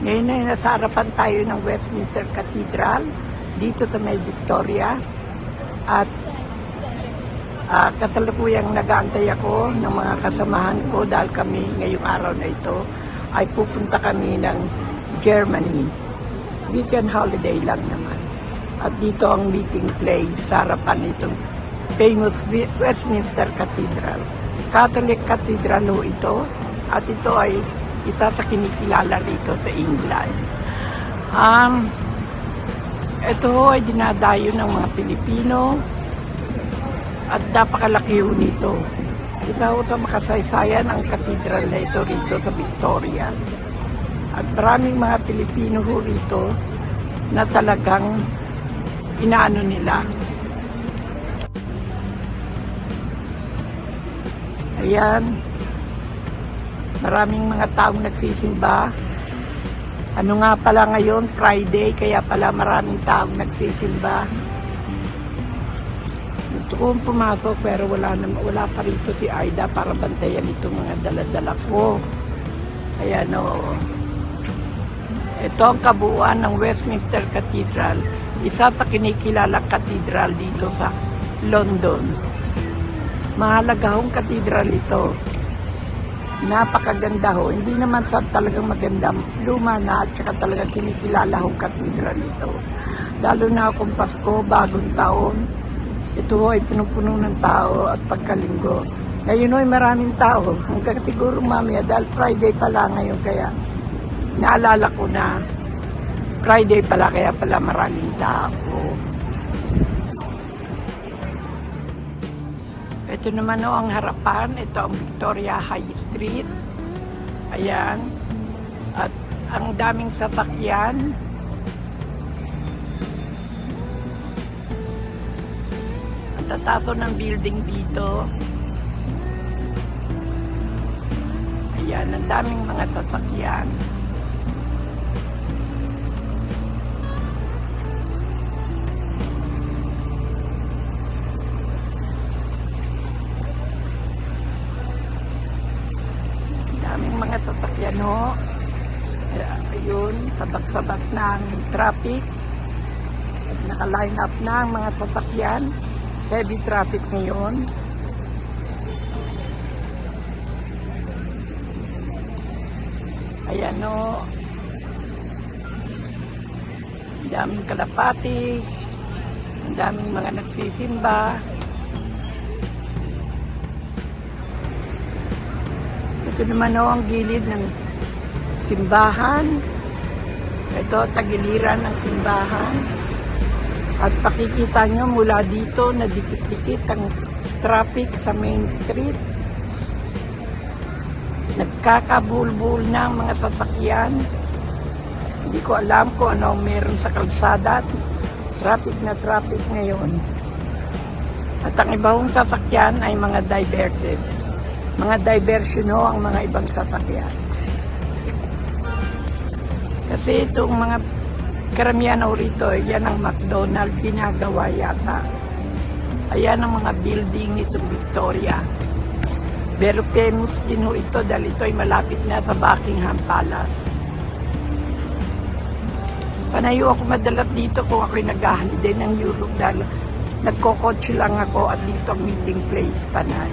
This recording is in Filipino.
Ngayon ay nasa harapan tayo ng Westminster Cathedral dito sa may Victoria. At kasalukuyang nag-aantay ako ng mga kasamahan ko dahil kami ngayong araw na ito ay pupunta kami ng Germany. Weekend holiday lang naman. At dito ang meeting place sa harapan nitong famous Westminster Cathedral. Catholic Cathedral ho ito. At ito ay isa sa kinikilala rito sa England. Ito ay dinadayo ng mga Pilipino at napakalaki ho nito. Isa ho sa makasaysayan ang katedral na ito rito sa Victoria. At maraming mga Pilipino ho rito na talagang inaano nila. Ayan. Maraming mga taong nagsisimba. Ano nga pala ngayon, Friday, kaya pala maraming taong nagsisimba. Gusto kong pumasok pero wala pa rito si Aida para bantayan itong mga dala-dala ko. Ayan o. Ito ang kabuuan ng Westminster Cathedral. Isa sa kinikilalang katedral dito sa London. Mahalaga hong katedral ito. Napakaganda ho. Hindi naman sa talagang maganda. Luma na at saka talagang kinikilala hong katedral ito. Lalo na kung Pasko, bagong taon. Ito ho ay punong-puno ng tao at pagkalinggo. Ngayon ho ay maraming tao. Hanggang siguro mamaya dahil Friday pala ngayon kaya naalala ko na Friday pala kaya pala maraming tao. Ito naman o ang harapan. Ito ang Victoria High Street. Ayan. At ang daming sasakyan. Ang tataso ng building dito. Ayan. Ang daming mga sasakyan. Mga sasakyan ho. Ayun, sabak-sabak ng traffic. At naka-line up na ang mga sasakyan. Heavy traffic ngayon. Ayan ho. Ang daming kalapati. Ang daming mga nagsisimba. Ito naman o ang gilid ng simbahan. Ito, tagiliran ng simbahan. At pakikita nyo mula dito na dikit-dikit ang traffic sa Main Street. Nagkakabulbul na ang mga sasakyan. Hindi ko alam kung ano meron sa kalsada. Traffic na traffic ngayon. At ang ibang sasakyan ay mga diverted. Mga diversion ho ang mga ibang sasakyan. Kasi itong mga karamihan ho rito, yan ang McDonald's pinagawa yata. Ayan ang mga building nitong Victoria. Pero famous din ho ito dahil ito ay malapit na sa Buckingham Palace. Panayo ako madalas dito kung ako'y nag-holiday ng Europe dahil nagkokotse lang ako at dito ang meeting place Panay.